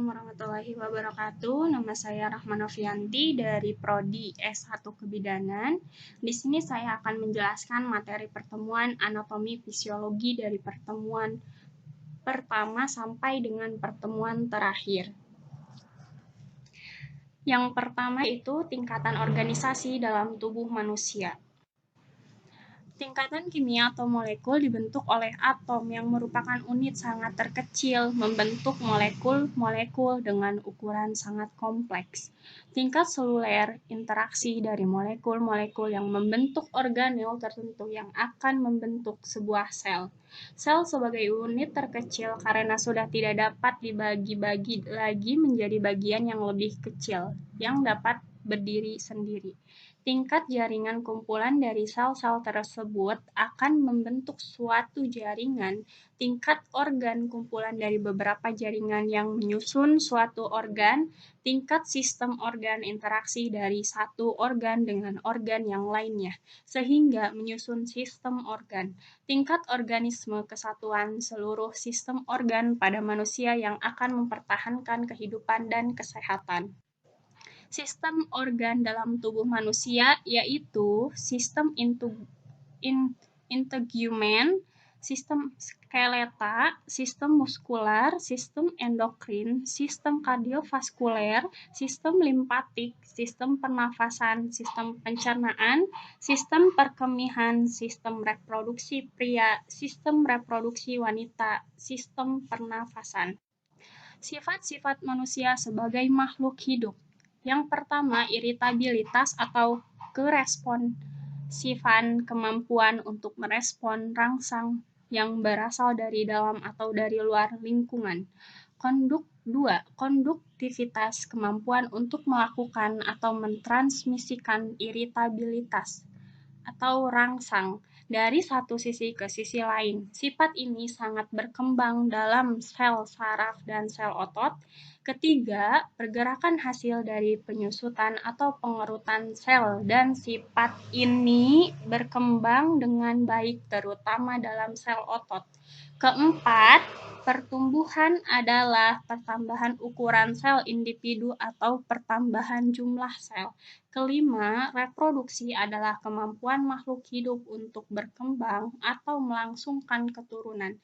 warahmatullahi wabarakatuh. Nama saya Rahma Novianti dari Prodi S1 Kebidanan. Di sini saya akan menjelaskan materi pertemuan anatomi fisiologi dari pertemuan pertama sampai dengan pertemuan terakhir. Yang pertama itu tingkatan organisasi dalam tubuh manusia. Tingkatan kimia atau molekul dibentuk oleh atom yang merupakan unit sangat terkecil membentuk molekul-molekul dengan ukuran sangat kompleks. Tingkat seluler, interaksi dari molekul-molekul yang membentuk organel tertentu yang akan membentuk sebuah sel. Sel sebagai unit terkecil karena sudah tidak dapat dibagi-bagi lagi menjadi bagian yang lebih kecil, yang dapat berdiri sendiri. Tingkat jaringan kumpulan dari sel-sel tersebut akan membentuk suatu jaringan. Tingkat organ kumpulan dari beberapa jaringan yang menyusun suatu organ. Tingkat sistem organ interaksi dari satu organ dengan organ yang lainnya, sehingga menyusun sistem organ. Tingkat organisme kesatuan seluruh sistem organ pada manusia yang akan mempertahankan kehidupan dan kesehatan. Sistem organ dalam tubuh manusia yaitu sistem integumen, sistem skeleta, sistem muskular, sistem endokrin, sistem kardiovaskuler, sistem limpatik, sistem pernafasan, sistem pencernaan, sistem perkemihan, sistem reproduksi pria, sistem reproduksi wanita, sistem pernafasan. Sifat-sifat manusia sebagai makhluk hidup. Yang pertama, iritabilitas atau keresponsifan, kemampuan untuk merespon rangsang yang berasal dari dalam atau dari luar lingkungan. Konduktivitas, kemampuan untuk melakukan atau mentransmisikan iritabilitas atau rangsang dari satu sisi ke sisi lain. Sifat ini sangat berkembang dalam sel saraf dan sel otot. Ketiga, pergerakan hasil dari penyusutan atau pengerutan sel dan sifat ini berkembang dengan baik terutama dalam sel otot. Keempat, pertumbuhan adalah pertambahan ukuran sel individu atau pertambahan jumlah sel. Kelima, reproduksi adalah kemampuan makhluk hidup untuk berkembang atau melangsungkan keturunan.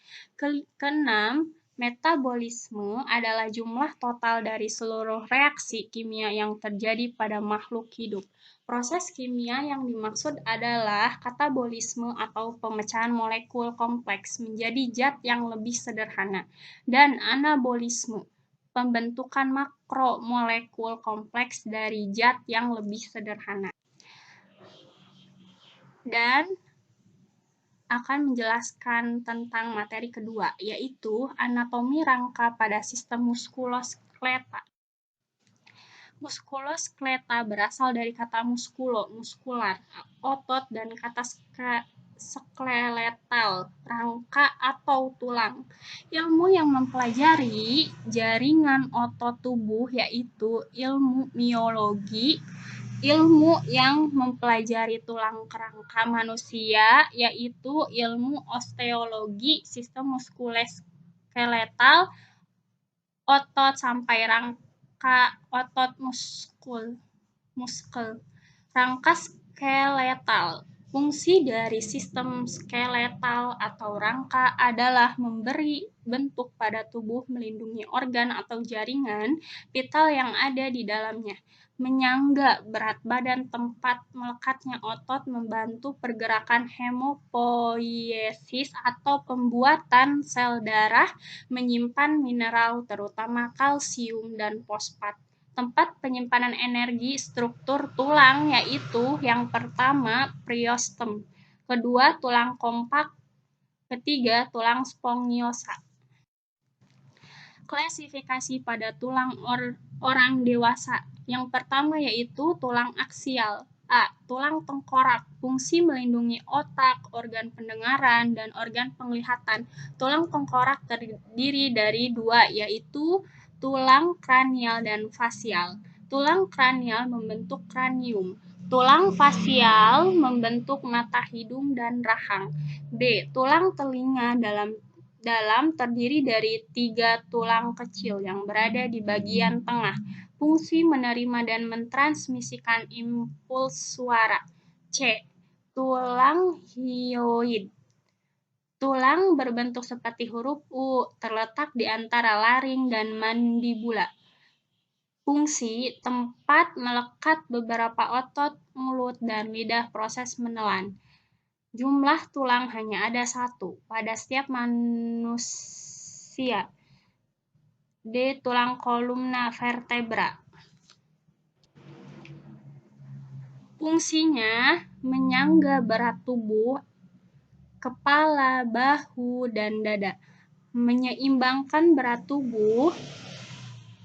Keenam, metabolisme adalah jumlah total dari seluruh reaksi kimia yang terjadi pada makhluk hidup. Proses kimia yang dimaksud adalah katabolisme atau pemecahan molekul kompleks menjadi zat yang lebih sederhana, dan anabolisme, pembentukan makromolekul kompleks dari zat yang lebih sederhana. Dan akan menjelaskan tentang materi kedua, yaitu anatomi rangka pada sistem muskuloskeleta. Muskuloskeleta berasal dari kata muskulo, muskular, otot, dan kata skeletal, rangka atau tulang. Ilmu yang mempelajari jaringan otot tubuh yaitu ilmu miologi. Ilmu yang mempelajari tulang kerangka manusia yaitu ilmu osteologi, sistem muskuloskeletal, otot sampai rangka otot muskel. Rangka skeletal. Fungsi dari sistem skeletal atau rangka adalah memberi bentuk pada tubuh, melindungi organ atau jaringan vital yang ada di dalamnya, menyangga berat badan, tempat melekatnya otot, membantu pergerakan hemopoiesis atau pembuatan sel darah, menyimpan mineral terutama kalsium dan fosfat. Tempat penyimpanan energi struktur tulang yaitu yang pertama periostem, kedua tulang kompak, ketiga tulang spongiosa. Klasifikasi pada tulang orang dewasa. Yang pertama yaitu tulang aksial. A. Tulang tengkorak, fungsi melindungi otak, organ pendengaran, dan organ penglihatan. Tulang tengkorak terdiri dari dua, yaitu tulang kranial dan fasial. Tulang kranial membentuk kranium. Tulang fasial membentuk mata, hidung, dan rahang. B. Tulang telinga dalam terdiri dari 3 tulang kecil yang berada di bagian tengah. Fungsi menerima dan mentransmisikan impuls suara. C. Tulang hyoid. Tulang berbentuk seperti huruf U, terletak di antara laring dan mandibula. Fungsi tempat melekat beberapa otot mulut dan lidah proses menelan. Jumlah tulang hanya ada 1 pada setiap manusia. D. Tulang kolumna vertebra. Fungsinya menyangga berat tubuh, kepala, bahu, dan dada. Menyeimbangkan berat tubuh,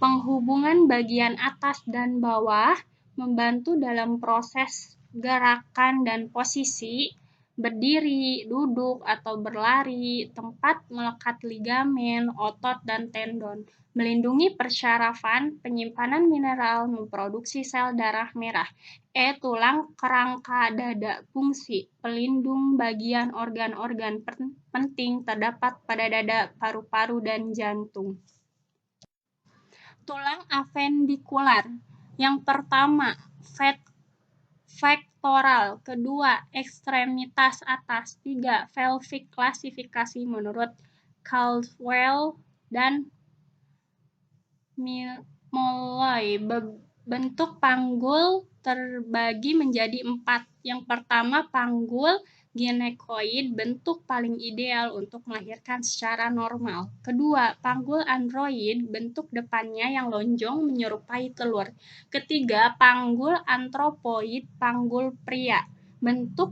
penghubungan bagian atas dan bawah, membantu dalam proses gerakan dan posisi, berdiri, duduk, atau berlari, tempat melekat ligamen, otot, dan tendon, melindungi persyarafan, penyimpanan mineral, memproduksi sel darah merah. E. Tulang kerangka dada. Fungsi pelindung bagian organ-organ penting terdapat pada dada, paru-paru, dan jantung. Tulang apendikular. Yang pertama, pectoral. Kedua, ekstremitas atas. 3, pelvic. Klasifikasi menurut Caldwell dan Molloy. Bentuk panggul terbagi menjadi 4. Yang pertama, panggul ginekoid, bentuk paling ideal untuk melahirkan secara normal. Kedua, panggul android, bentuk depannya yang lonjong menyerupai telur. Ketiga, panggul antropoid, panggul pria, bentuk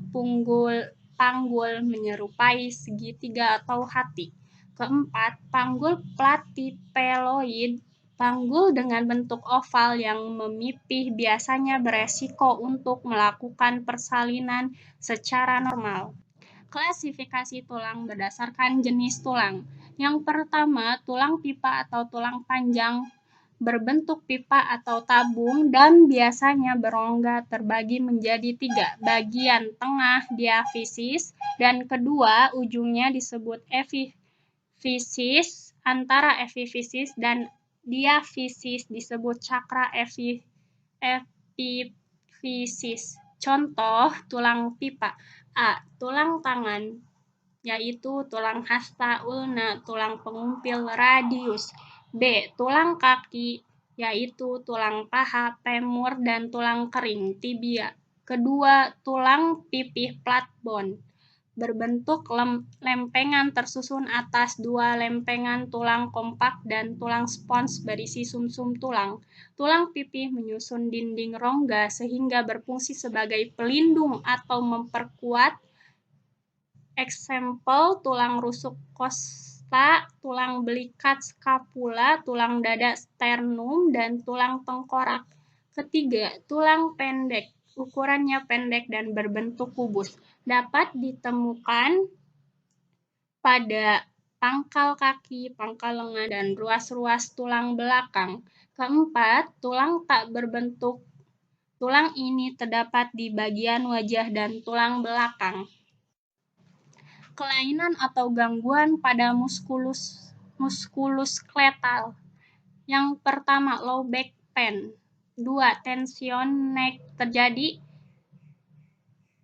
panggul menyerupai segitiga atau hati. Keempat, panggul platypeloid, panggul dengan bentuk oval yang memipih biasanya beresiko untuk melakukan persalinan secara normal. Klasifikasi tulang berdasarkan jenis tulang. Yang pertama, tulang pipa atau tulang panjang berbentuk pipa atau tabung dan biasanya berongga, terbagi menjadi 3. Bagian tengah diafisis dan kedua ujungnya disebut epifisis. Antara epifisis dan diafisis disebut cakra epifisis. Contoh tulang pipa. A. Tulang tangan, yaitu tulang hasta ulna, tulang pengumpil radius. B. Tulang kaki, yaitu tulang paha, femur, dan tulang kering, tibia. Kedua, tulang pipih flat bone, berbentuk lempengan tersusun atas 2 lempengan tulang kompak dan tulang spons berisi sumsum tulang. Tulang pipih menyusun dinding rongga sehingga berfungsi sebagai pelindung atau memperkuat. Eksempel, tulang rusuk kosta, tulang belikat scapula, tulang dada sternum, dan tulang tengkorak. Ketiga, tulang pendek, ukurannya pendek dan berbentuk kubus, dapat ditemukan pada pangkal kaki, pangkal lengan, dan ruas-ruas tulang belakang. Keempat, tulang tak berbentuk. Tulang ini terdapat di bagian wajah dan tulang belakang. Kelainan atau gangguan pada muskuloskeletal. Yang pertama, low back pain. 2. Tension neck terjadi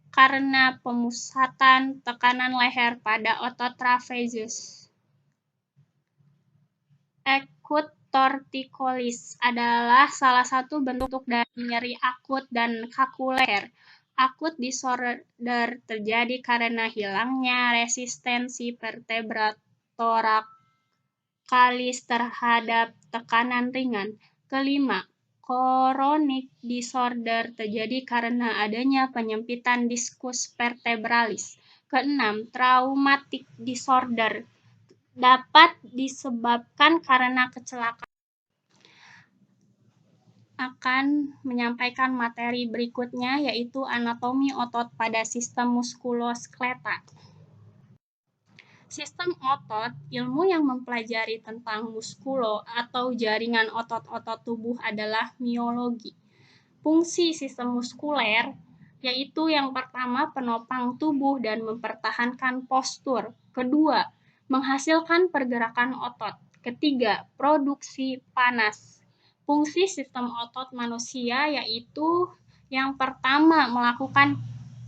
karena pemusatan tekanan leher pada otot trapezius. Acute torticollis adalah salah satu bentuk dari nyeri akut dan kaku leher. Akut disorder terjadi karena hilangnya resistensi vertebra thoracalis terhadap tekanan ringan. Kelima, chronic disorder terjadi karena adanya penyempitan diskus vertebralis. Keenam, traumatic disorder dapat disebabkan karena kecelakaan. Akan menyampaikan materi berikutnya, yaitu anatomi otot pada sistem muskuloskeletal. Sistem otot, ilmu yang mempelajari tentang muskulo atau jaringan otot-otot tubuh adalah miologi. Fungsi sistem muskuler, yaitu yang pertama penopang tubuh dan mempertahankan postur. Kedua, menghasilkan pergerakan otot. Ketiga, produksi panas. Fungsi sistem otot manusia yaitu yang pertama, melakukan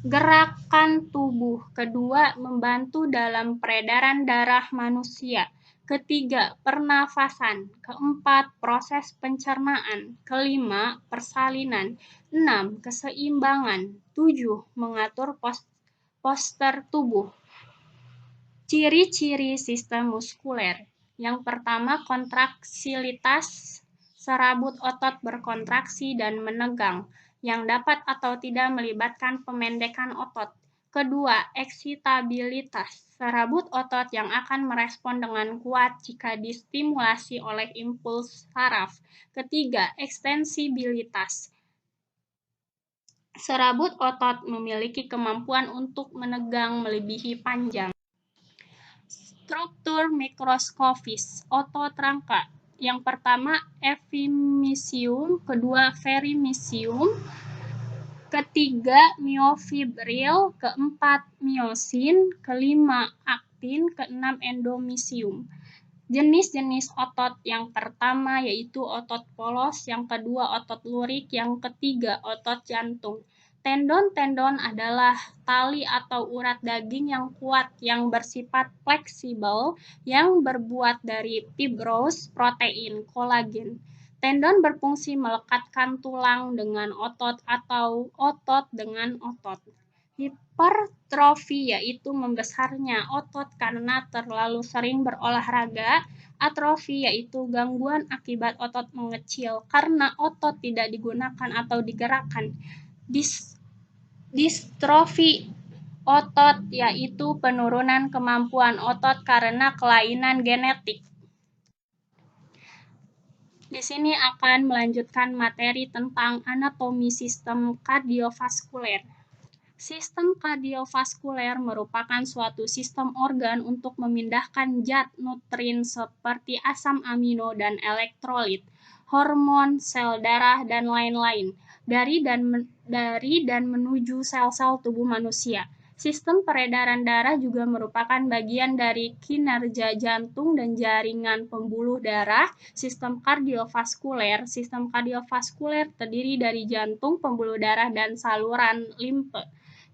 gerakan tubuh. Kedua, membantu dalam peredaran darah manusia. Ketiga, pernafasan. Keempat, proses pencernaan. Kelima, persalinan. 6, keseimbangan. 7, mengatur postur tubuh. Ciri-ciri sistem muskuler. Yang pertama, kontraksilitas. Serabut otot berkontraksi dan menegang, yang dapat atau tidak melibatkan pemendekan otot. Kedua, eksitabilitas. Serabut otot yang akan merespon dengan kuat jika distimulasi oleh impuls saraf. Ketiga, ekstensibilitas. Serabut otot memiliki kemampuan untuk menegang melebihi panjang. Struktur mikroskopis otot rangka. Yang pertama, epimysium, kedua, perimysium, ketiga, miofibril, keempat, myosin, kelima, aktin, keenam, endomysium. Jenis-jenis otot yang pertama yaitu otot polos, yang kedua otot lurik, yang ketiga otot jantung. Tendon-tendon adalah tali atau urat daging yang kuat yang bersifat fleksibel yang berbuat dari fibrous, protein, kolagen. Tendon berfungsi melekatkan tulang dengan otot atau otot dengan otot. Hipertrofi yaitu membesarnya otot karena terlalu sering berolahraga. Atrofi yaitu gangguan akibat otot mengecil karena otot tidak digunakan atau digerakkan. Distrofi otot yaitu penurunan kemampuan otot karena kelainan genetik. Di sini akan melanjutkan materi tentang anatomi sistem kardiovaskuler. Sistem kardiovaskuler merupakan suatu sistem organ untuk memindahkan zat nutrin seperti asam amino dan elektrolit, hormon, sel darah, dan lain-lain dari dan menuju sel-sel tubuh manusia. Sistem peredaran darah juga merupakan bagian dari kinerja jantung dan jaringan pembuluh darah. Sistem kardiovaskuler terdiri dari jantung, pembuluh darah, dan saluran limfe.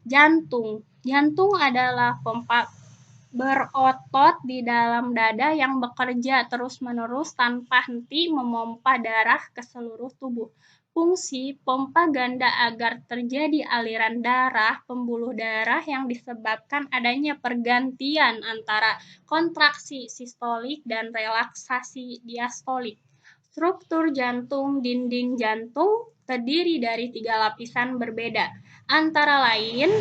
Jantung adalah pompa berotot di dalam dada yang bekerja terus-menerus tanpa henti memompa darah ke seluruh tubuh. Fungsi pompa ganda agar terjadi aliran darah pembuluh darah yang disebabkan adanya pergantian antara kontraksi sistolik dan relaksasi diastolik. Struktur jantung. Dinding jantung terdiri dari 3 lapisan berbeda, antara lain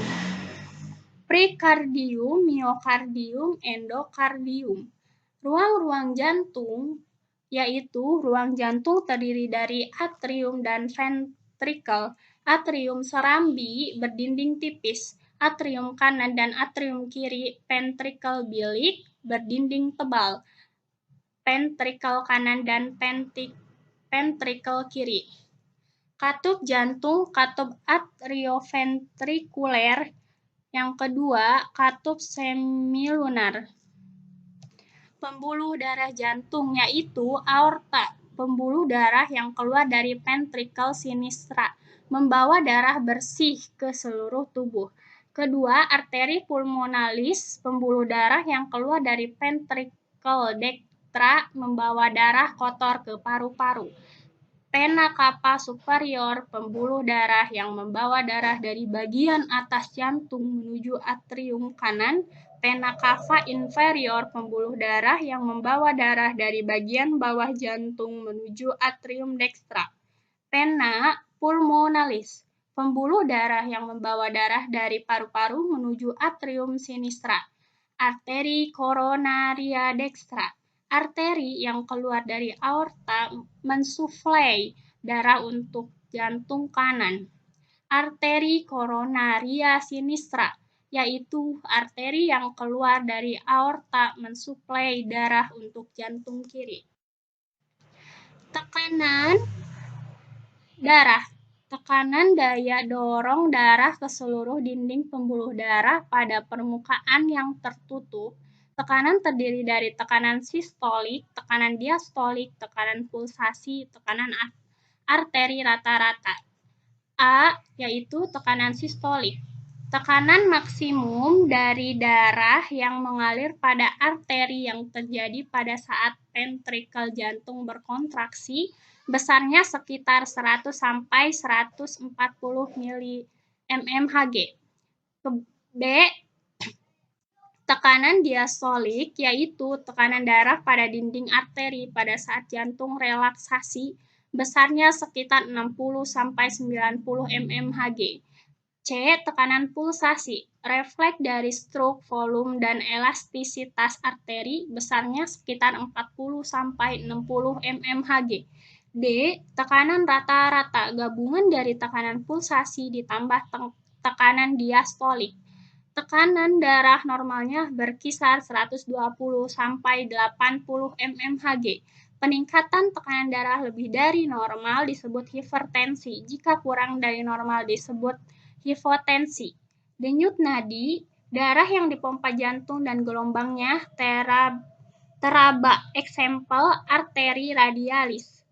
prekardium, miokardium, endokardium. Ruang-ruang jantung yaitu ruang jantung terdiri dari atrium dan ventrikel. Atrium serambi berdinding tipis. Atrium kanan dan atrium kiri ventrikel bilik berdinding tebal. Ventrikel kanan dan ventrikel kiri. Katup jantung, katup atrioventrikuler. Yang kedua, katup semilunar. Pembuluh darah jantung yaitu aorta, pembuluh darah yang keluar dari ventrikel sinistra, membawa darah bersih ke seluruh tubuh. Kedua, arteri pulmonalis, pembuluh darah yang keluar dari ventrikel dextra, membawa darah kotor ke paru-paru. Vena cava superior, pembuluh darah yang membawa darah dari bagian atas jantung menuju atrium kanan. Vena cava inferior, pembuluh darah yang membawa darah dari bagian bawah jantung menuju atrium dextra. Vena pulmonalis, pembuluh darah yang membawa darah dari paru-paru menuju atrium sinistra. Arteri coronaria dextra, arteri yang keluar dari aorta mensuplai darah untuk jantung kanan. Arteri coronaria sinistra, yaitu arteri yang keluar dari aorta mensuplai darah untuk jantung kiri. Tekanan darah. Tekanan daya dorong darah ke seluruh dinding pembuluh darah pada permukaan yang tertutup Tekanan terdiri dari tekanan sistolik, tekanan diastolik, tekanan pulsasi, tekanan arteri rata-rata. A yaitu tekanan sistolik. Tekanan maksimum dari darah yang mengalir pada arteri yang terjadi pada saat ventrikel jantung berkontraksi besarnya sekitar 100 sampai 140 mmHg. B. Tekanan diastolik yaitu tekanan darah pada dinding arteri pada saat jantung relaksasi besarnya sekitar 60 sampai 90 mmHg. C. Tekanan pulsasi, refleks dari struk, volume, dan elastisitas arteri besarnya sekitar 40 sampai 60 mmHg. D. Tekanan rata-rata, gabungan dari tekanan pulsasi ditambah tekanan diastolik. Tekanan darah normalnya berkisar 120 sampai 80 mmHg. Peningkatan tekanan darah lebih dari normal disebut hipertensi. Jika kurang dari normal disebut hipotensi. Denyut nadi, darah yang dipompa jantung dan gelombangnya teraba. Eksempel, arteri radialis,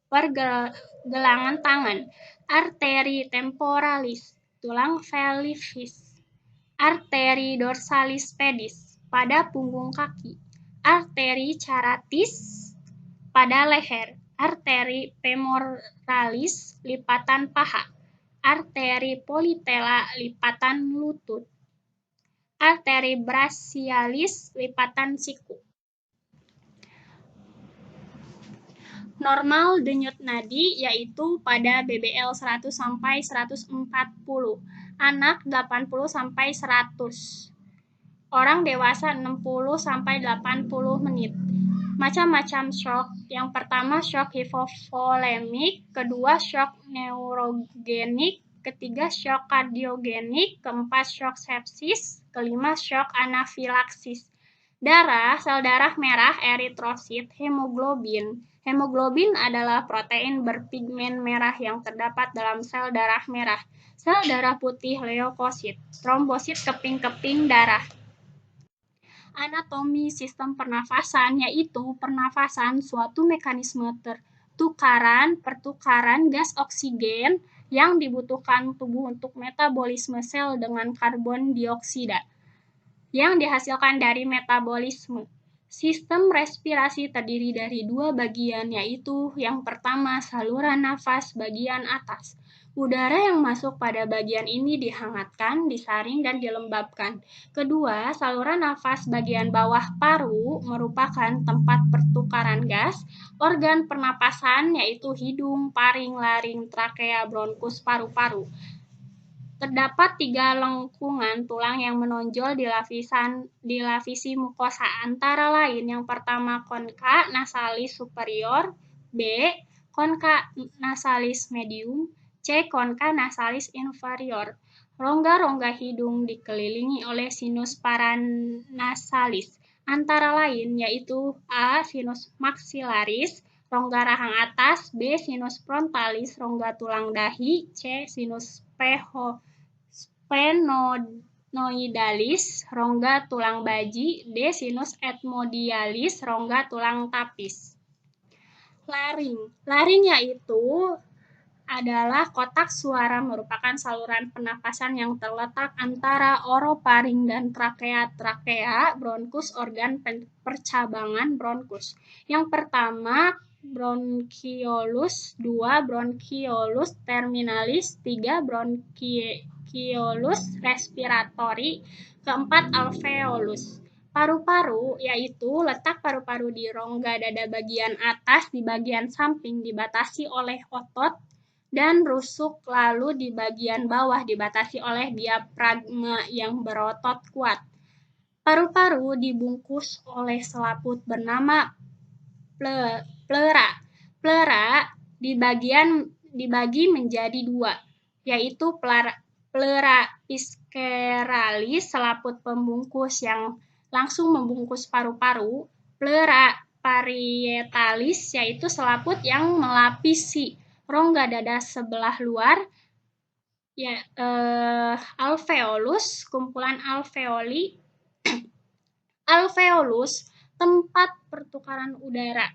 pergelangan tangan, arteri temporalis, tulang pelvis, arteri dorsalis pedis, pada punggung kaki, arteri charatis, pada leher, arteri femoralis, lipatan paha, arteri politela, lipatan lutut, arteri brachialis, lipatan siku. Normal denyut nadi yaitu pada BBL 100 sampai 140, anak 80 sampai 100, orang dewasa 60 sampai 80 menit. Macam-macam shock. Yang pertama shock hipovolemik, kedua shock neurogenik, ketiga shock kardiogenik, keempat shock sepsis, kelima shock anafilaksis. Darah, sel darah merah, eritrosit, hemoglobin. Hemoglobin adalah protein berpigmen merah yang terdapat dalam sel darah merah. Sel darah putih, leukosit, trombosit, keping-keping darah. Anatomi sistem pernafasan yaitu pernafasan suatu mekanisme pertukaran gas oksigen yang dibutuhkan tubuh untuk metabolisme sel dengan karbon dioksida yang dihasilkan dari metabolisme. Sistem respirasi terdiri dari dua bagian yaitu yang pertama saluran nafas bagian atas. Udara yang masuk pada bagian ini dihangatkan, disaring, dan dilembabkan. Kedua, saluran nafas bagian bawah paru merupakan tempat pertukaran gas. Organ pernapasan yaitu hidung, paring, laring, trakea, bronkus, paru-paru. Terdapat 3 lengkungan tulang yang menonjol di lavisi mukosa, antara lain yang pertama concha nasalis superior, B. concha nasalis medium, C. concha nasalis inferior. Rongga-rongga hidung dikelilingi oleh sinus paranasalis, antara lain yaitu A. sinus maxillaris, rongga rahang atas, B. sinus frontalis, rongga tulang dahi, C. sinus sphenoidalis, rongga tulang baji, D. sinus ethmodialis, rongga tulang tapis. Laring yaitu adalah kotak suara, merupakan saluran pernapasan yang terletak antara orofaring dan trakea. Trakea, bronkus, organ percabangan bronkus. Yang pertama bronchiolus, 2 bronchiolus terminalis, 3 bronchiolus respiratori, keempat alveolus. Paru-paru yaitu letak paru-paru di rongga dada bagian atas, di bagian samping dibatasi oleh otot dan rusuk, lalu di bagian bawah dibatasi oleh diafragma yang berotot kuat. Paru-paru dibungkus oleh selaput bernama pleura. Pleura dibagi menjadi 2, yaitu pleura ischeralis, selaput pembungkus yang langsung membungkus paru-paru, pleura parietalis, yaitu selaput yang melapisi rongga dada sebelah luar, alveolus, kumpulan alveoli, Alveolus, tempat pertukaran udara.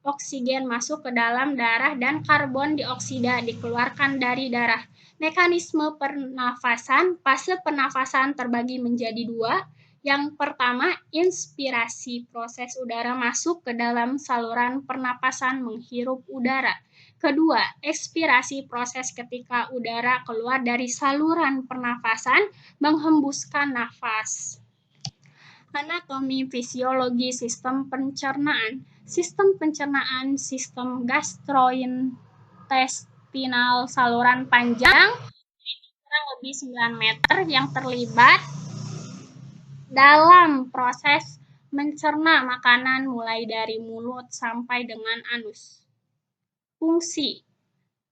Oksigen masuk ke dalam darah dan karbon dioksida dikeluarkan dari darah. Mekanisme pernafasan, fase pernafasan terbagi menjadi dua. Yang pertama, inspirasi, proses udara masuk ke dalam saluran pernapasan menghirup udara. Kedua, ekspirasi, proses ketika udara keluar dari saluran pernafasan menghembuskan nafas. Anatomi fisiologi sistem pencernaan. Sistem pencernaan, sistem gastrointestinal saluran panjang kurang lebih 9 meter yang terlibat dalam proses mencerna makanan mulai dari mulut sampai dengan anus. Fungsi: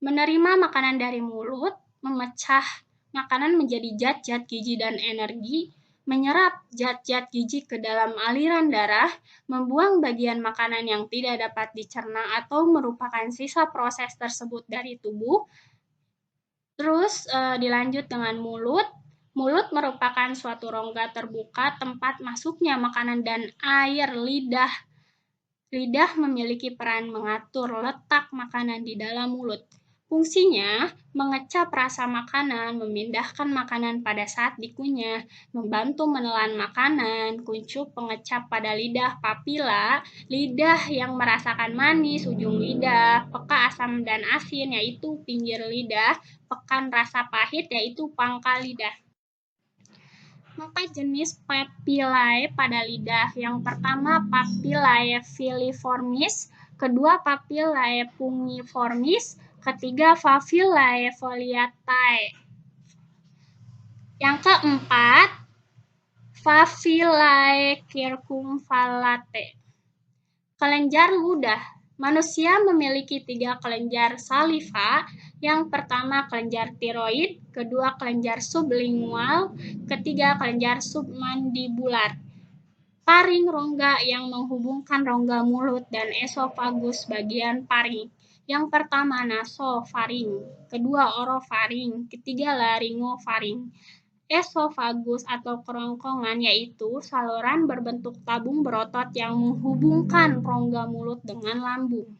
menerima makanan dari mulut, memecah makanan menjadi zat-zat gizi dan energi, menyerap zat-zat gizi ke dalam aliran darah, membuang bagian makanan yang tidak dapat dicerna atau merupakan sisa proses tersebut dari tubuh. Terus dilanjut dengan mulut. Mulut merupakan suatu rongga terbuka tempat masuknya makanan dan air lidah. Lidah memiliki peran mengatur letak makanan di dalam mulut. Fungsinya, mengecap rasa makanan, memindahkan makanan pada saat dikunyah, membantu menelan makanan, kuncup pengecap pada lidah papila, lidah yang merasakan manis, ujung lidah, peka asam dan asin yaitu pinggir lidah, pekan rasa pahit yaitu pangkal lidah. 4 jenis papillae pada lidah. Yang pertama papillae filiformis, kedua papillae pungiformis, ketiga papillae foliatae. Yang keempat papillae circumvallatae. Kelenjar ludah. Manusia memiliki 3 kelenjar saliva. Yang pertama kelenjar tiroid, kedua kelenjar sublingual, ketiga kelenjar submandibular. Paring rongga yang menghubungkan rongga mulut dan esofagus bagian paring. Yang pertama nasofaring, kedua orofaring, ketiga laringofaring. Esofagus atau kerongkongan yaitu saluran berbentuk tabung berotot yang menghubungkan rongga mulut dengan lambung.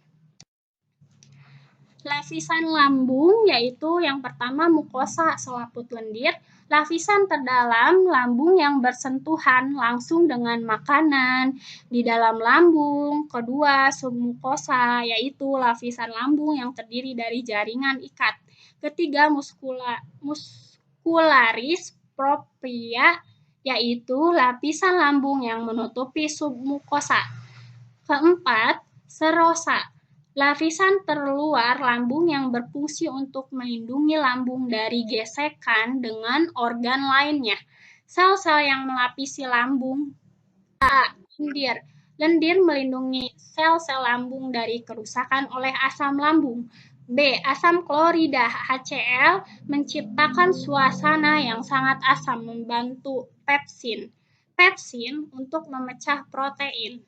Lapisan lambung yaitu yang pertama mukosa selaput lendir, lapisan terdalam lambung yang bersentuhan langsung dengan makanan di dalam lambung. Kedua, submukosa yaitu lapisan lambung yang terdiri dari jaringan ikat. Ketiga, muscularis propria yaitu lapisan lambung yang menutupi submukosa. Keempat, serosa, lapisan terluar lambung yang berfungsi untuk melindungi lambung dari gesekan dengan organ lainnya. Sel-sel yang melapisi lambung. A. Lendir. Lendir melindungi sel-sel lambung dari kerusakan oleh asam lambung. B. Asam klorida HCl menciptakan suasana yang sangat asam, membantu pepsin. Pepsin untuk memecah protein.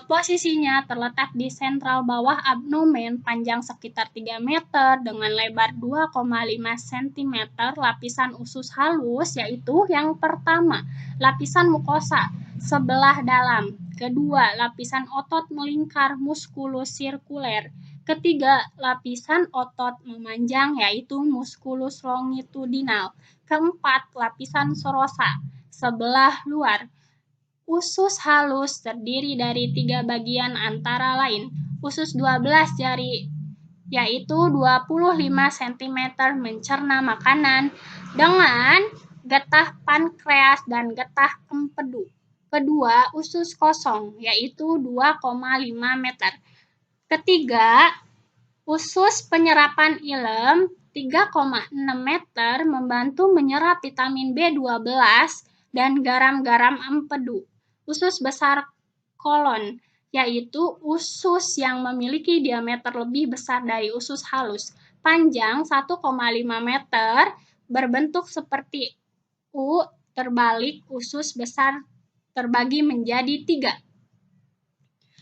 Posisinya terletak di sentral bawah abdomen, panjang sekitar 3 meter dengan lebar 2,5 cm. Lapisan usus halus yaitu yang pertama, lapisan mukosa sebelah dalam. Kedua, lapisan otot melingkar muskulus sirkuler. Ketiga, lapisan otot memanjang yaitu muskulus longitudinal. Keempat, lapisan serosa sebelah luar. Usus halus terdiri dari 3 bagian antara lain. Usus 12 jari yaitu 25 cm mencerna makanan dengan getah pankreas dan getah empedu. Kedua, usus kosong yaitu 2,5 meter. Ketiga, usus penyerapan ilem 3,6 meter membantu menyerap vitamin B12 dan garam-garam empedu. Usus besar kolon, yaitu usus yang memiliki diameter lebih besar dari usus halus, panjang 1,5 meter, berbentuk seperti U, terbalik, usus besar terbagi menjadi 3.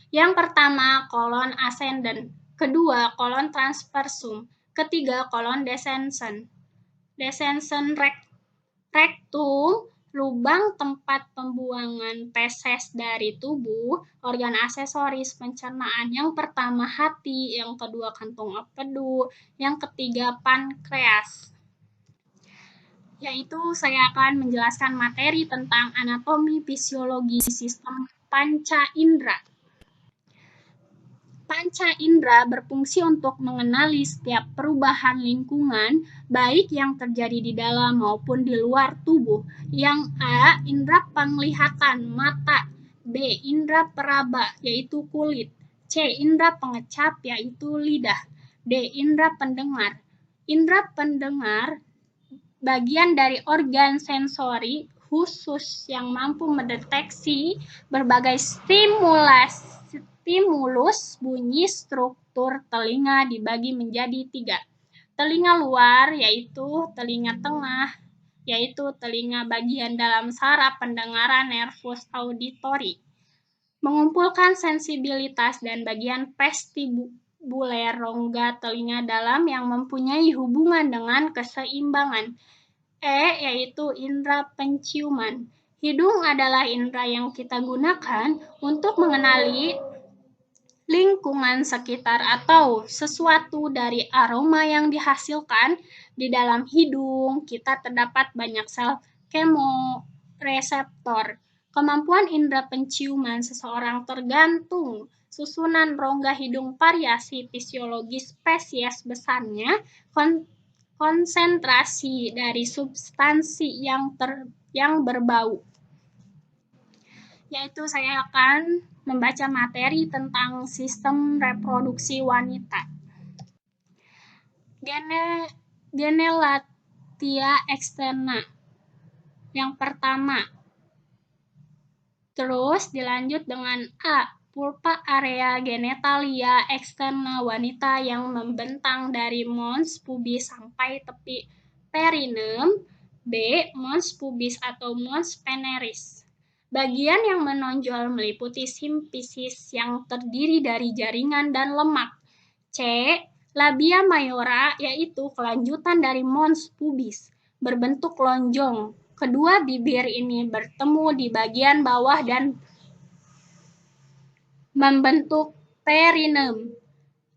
Yang pertama, kolon ascendent, kedua, kolon transversum, ketiga, kolon descendent. Rektum, lubang tempat pembuangan feses dari tubuh, organ aksesoris pencernaan. Yang pertama hati, yang kedua kantung empedu, yang ketiga pankreas. Yaitu saya akan menjelaskan materi tentang anatomi fisiologi sistem panca indera. Panca indera berfungsi untuk mengenali setiap perubahan lingkungan, baik yang terjadi di dalam maupun di luar tubuh. Yang A, indera penglihatan, mata. B, indera peraba, yaitu kulit. C, indera pengecap, yaitu lidah. D, indera pendengar. Indera pendengar bagian dari organ sensori khusus yang mampu mendeteksi berbagai stimulus bunyi. Struktur telinga dibagi menjadi 3. Telinga luar, yaitu telinga tengah, yaitu telinga bagian dalam saraf pendengaran nervus auditory, mengumpulkan sensibilitas dan bagian vestibuler rongga telinga dalam yang mempunyai hubungan dengan keseimbangan. E, yaitu indera penciuman. Hidung adalah indera yang kita gunakan untuk mengenali lingkungan sekitar atau sesuatu. Dari aroma yang dihasilkan di dalam hidung, kita terdapat banyak sel kemoreseptor. Kemampuan indera penciuman seseorang tergantung susunan rongga hidung, variasi fisiologis spesies besarnya, konsentrasi dari substansi yang berbau. Yaitu saya akan membaca materi tentang sistem reproduksi wanita. Genelatia externa. Yang pertama. Terus dilanjut dengan A, pulpa area genitalia externa wanita yang membentang dari mons pubis sampai tepi perineum. B, mons pubis atau mons veneris. Bagian yang menonjol meliputi simfisis yang terdiri dari jaringan dan lemak. C, labia mayora, yaitu kelanjutan dari mons pubis, berbentuk lonjong. Kedua bibir ini bertemu di bagian bawah dan membentuk perineum.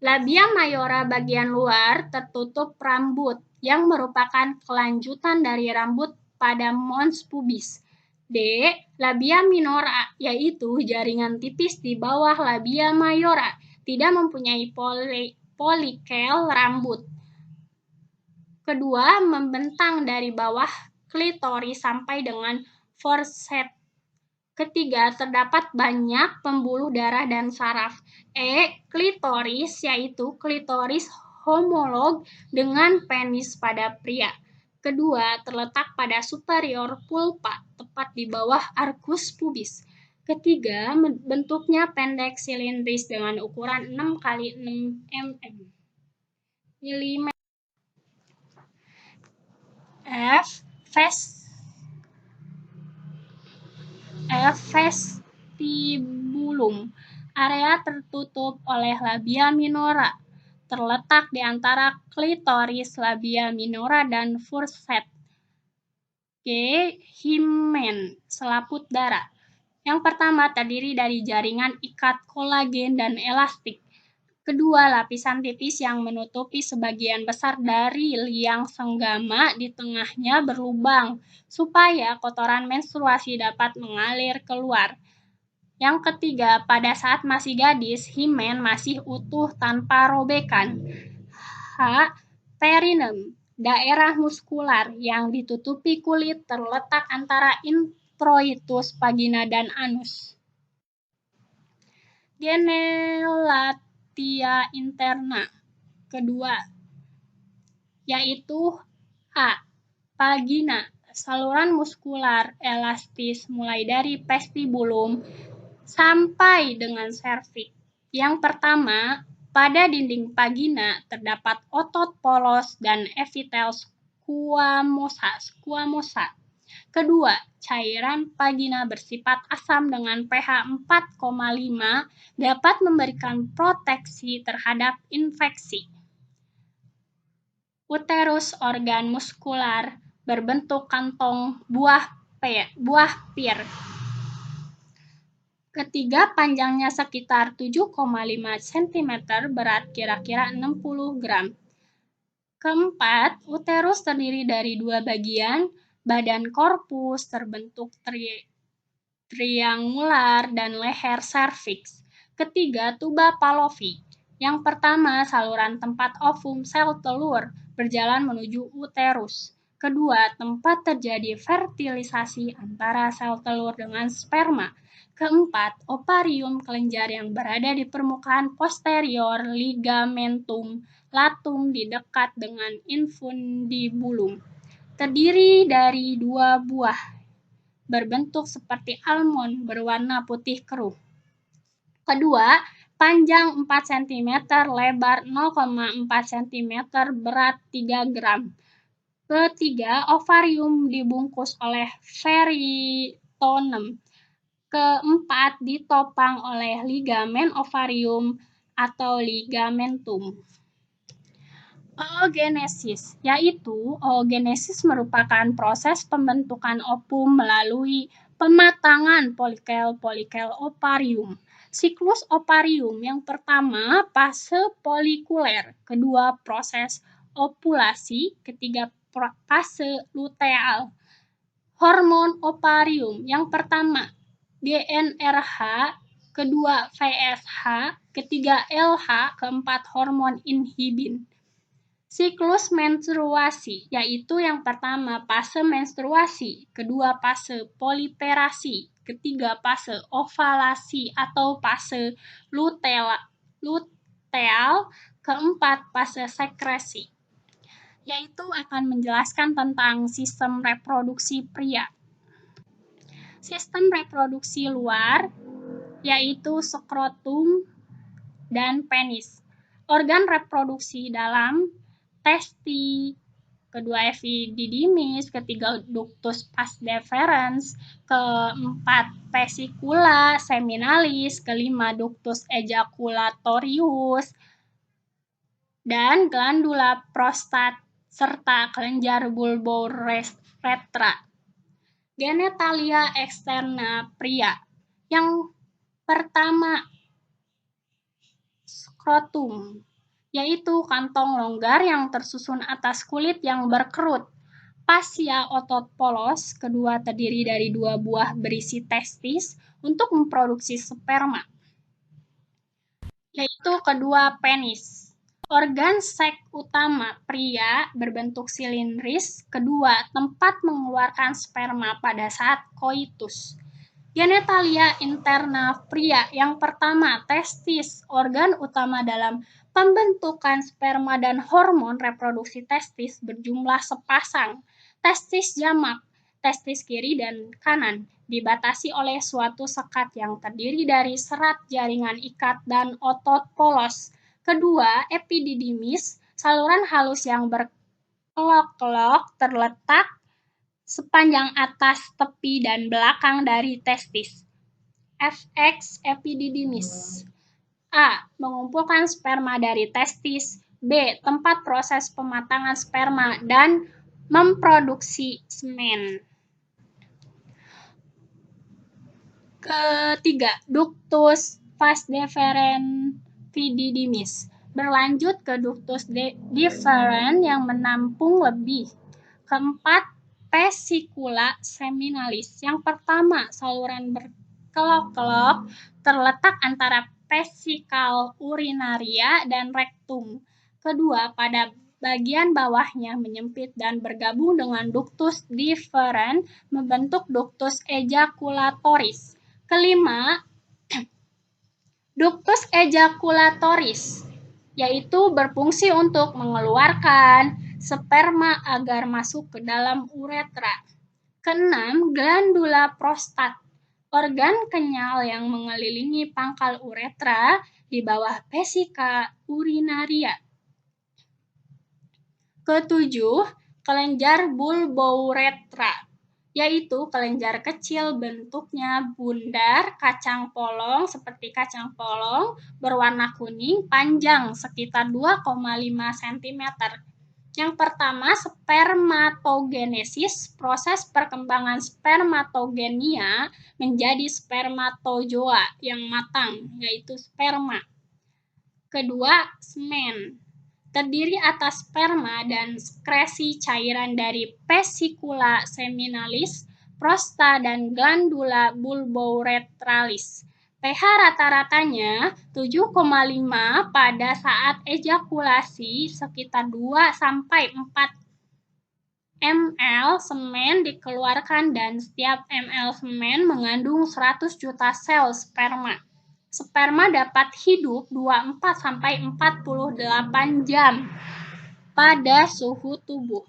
Labia mayora bagian luar tertutup rambut, yang merupakan kelanjutan dari rambut pada mons pubis. D, labia minora, yaitu jaringan tipis di bawah labia mayora, tidak mempunyai polikel rambut. Kedua, membentang dari bawah klitoris sampai dengan forset. Ketiga, terdapat banyak pembuluh darah dan saraf. E, klitoris, yaitu klitoris homolog dengan penis pada pria. Kedua, terletak pada superior pulpa, tepat di bawah arcus pubis. Ketiga, bentuknya pendek silindris dengan ukuran 6 x 6 mm. F, vestibulum, area tertutup oleh labia minora, terletak di antara klitoris, labia minora, dan forset. G, hymen, selaput darah. Yang pertama terdiri dari jaringan ikat kolagen dan elastik. Kedua, lapisan tipis yang menutupi sebagian besar dari liang senggama di tengahnya berlubang, supaya kotoran menstruasi dapat mengalir keluar. Yang ketiga, pada saat masih gadis, hymen masih utuh tanpa robekan. H, perineum, daerah muskular yang ditutupi kulit, terletak antara introitus, vagina, dan anus. Genelatia interna. Kedua, yaitu A, vagina, saluran muskular elastis mulai dari vestibulum sampai dengan serviks. Yang pertama, pada dinding vagina terdapat otot polos dan epitel squamosa. Kedua, cairan vagina bersifat asam dengan pH 4,5 dapat memberikan proteksi terhadap infeksi. Uterus, organ muskular berbentuk kantong buah pir. Ketiga, panjangnya sekitar 7,5 cm, berat kira-kira 60 gram. Keempat, uterus terdiri dari dua bagian, badan korpus terbentuk triangular dan leher serviks. Ketiga, tuba Pavlovi. Yang pertama, saluran tempat ovum sel telur berjalan menuju uterus. Kedua, tempat terjadi fertilisasi antara sel telur dengan sperma. Keempat, ovarium kelenjar yang berada di permukaan posterior ligamentum latum di dekat dengan infundibulum. Terdiri dari dua buah, berbentuk seperti almond, berwarna putih keruh. Kedua, panjang 4 cm, lebar 0,4 cm, berat 3 gram. Ketiga, ovarium dibungkus oleh peritoneum. Keempat, ditopang oleh ligamen ovarium atau ligamentum. Oogenesis, yaitu oogenesis merupakan proses pembentukan ovum melalui pematangan folikel ovarium. Siklus ovarium yang pertama fase folikuler, kedua proses ovulasi, ketiga fase luteal. Hormon ovarium yang pertama GnRH, kedua FSH, ketiga LH, keempat hormon inhibin. Siklus menstruasi, yaitu yang pertama fase menstruasi, kedua fase proliferasi, ketiga fase ovalasi atau fase luteal, keempat fase sekresi, yaitu akan menjelaskan tentang sistem reproduksi pria. Sistem reproduksi luar, yaitu skrotum dan penis. Organ reproduksi dalam, testi, kedua epididymis, ketiga ductus pars deferens, keempat vesicula seminalis, kelima ductus ejaculatorius, dan glandula prostat, serta kelenjar bulbouretra. Genitalia eksterna pria. Yang pertama, skrotum, yaitu kantong longgar yang tersusun atas kulit yang berkerut. Fascia otot polos, kedua terdiri dari dua buah berisi testis untuk memproduksi sperma, yaitu kedua penis. Organ seks utama pria berbentuk silindris, kedua tempat mengeluarkan sperma pada saat koitus. Genitalia interna pria, yang pertama testis, organ utama dalam pembentukan sperma dan hormon reproduksi testis berjumlah sepasang. Testis jamak, testis kiri dan kanan, dibatasi oleh suatu sekat yang terdiri dari serat jaringan ikat dan otot polos. Kedua, epididymis, saluran halus yang berkelok-kelok terletak sepanjang atas, tepi, dan belakang dari testis. Fx epididymis. A. Mengumpulkan sperma dari testis. B. Tempat proses pematangan sperma dan memproduksi semen. Ketiga, ductus pars deferens epididymis. Berlanjut ke ductus deferens yang menampung lebih. Keempat, vesicula seminalis. Yang pertama, saluran berkelok-kelok terletak antara vesikel urinaria dan rektum. Kedua, pada bagian bawahnya menyempit dan bergabung dengan ductus deferens membentuk ductus ejaculatoris. Kelima, ductus ejaculatoris, yaitu berfungsi untuk mengeluarkan sperma agar masuk ke dalam uretra. Keenam, glandula prostat, organ kenyal yang mengelilingi pangkal uretra di bawah vesika urinaria. Ketujuh, kelenjar bulbouretra, yaitu kelenjar kecil bentuknya bundar, kacang polong seperti kacang polong, berwarna kuning, panjang sekitar 2,5 cm. Yang pertama, spermatogenesis, proses perkembangan spermatogenia menjadi spermatozoa yang matang, yaitu sperma. Kedua, semen, terdiri atas sperma dan sekresi cairan dari vesicula seminalis, prosta, dan glandula bulbourethralis. pH rata-ratanya 7,5 pada saat ejakulasi, sekitar 2-4 ml semen dikeluarkan dan setiap ml semen mengandung 100 juta sel sperma. Sperma dapat hidup 24-48 jam pada suhu tubuh.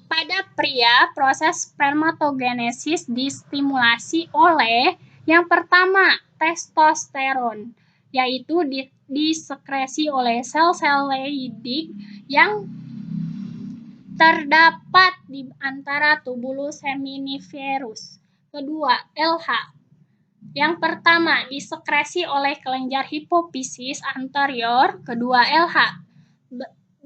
Pada pria, proses spermatogenesis distimulasi oleh yang pertama, testosteron, yaitu disekresi oleh sel-sel Leydig yang terdapat di antara tubulus seminiferus. Kedua, LH. Yang pertama, disekresi oleh kelenjar hipofisis anterior. Kedua, LH.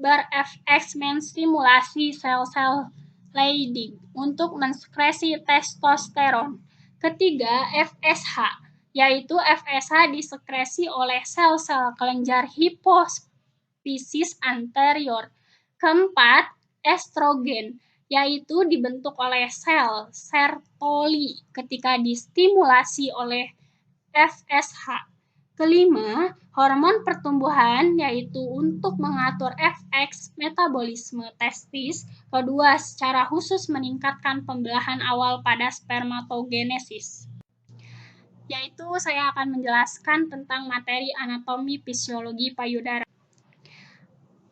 Berefek menstimulasi sel-sel Leydig untuk mensekresi testosteron. Ketiga, FSH, yaitu FSH disekresi oleh sel-sel kelenjar hipofisis anterior. Keempat, estrogen, yaitu dibentuk oleh sel Sertoli ketika distimulasi oleh FSH. Kelima, hormon pertumbuhan, yaitu untuk mengatur efek metabolisme testis. Kedua, secara khusus meningkatkan pembelahan awal pada spermatogenesis. Yaitu saya akan menjelaskan tentang materi anatomi fisiologi payudara.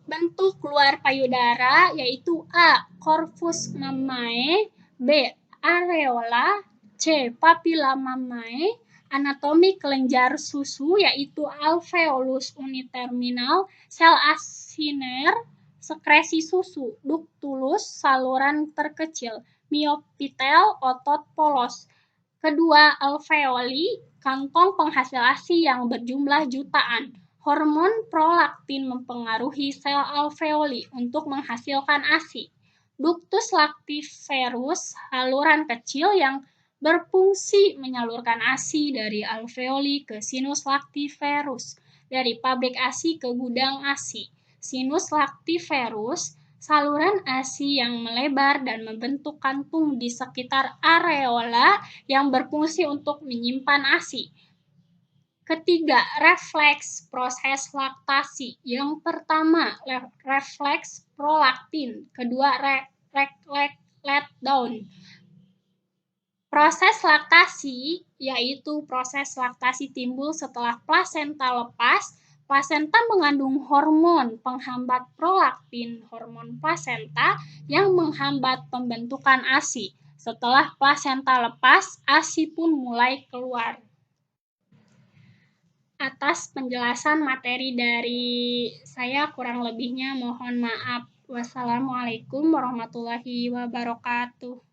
Bentuk luar payudara yaitu A. Corpus mammae, B. Areola, C. Papilla mammae. Anatomi kelenjar susu yaitu alveolus uniterminal, sel asiner, sekresi susu, ductulus, saluran terkecil, miopitel, otot polos. Kedua, alveoli, kantong penghasil ASI yang berjumlah jutaan. Hormon prolaktin mempengaruhi sel alveoli untuk menghasilkan ASI. Ductus lactiferus, saluran kecil yang berfungsi menyalurkan ASI dari alveoli ke sinus lactiferus, dari pabrik ASI ke gudang ASI. Sinus lactiferus, saluran ASI yang melebar dan membentuk kantung di sekitar areola yang berfungsi untuk menyimpan ASI. Ketiga, refleks proses laktasi. Yang pertama, refleks prolaktin. Kedua, letdown. Proses laktasi, yaitu proses laktasi timbul setelah plasenta lepas. Plasenta mengandung hormon penghambat prolaktin, hormon plasenta yang menghambat pembentukan ASI. Setelah plasenta lepas, ASI pun mulai keluar. Atas penjelasan materi dari saya, kurang lebihnya mohon maaf. Wassalamualaikum warahmatullahi wabarakatuh.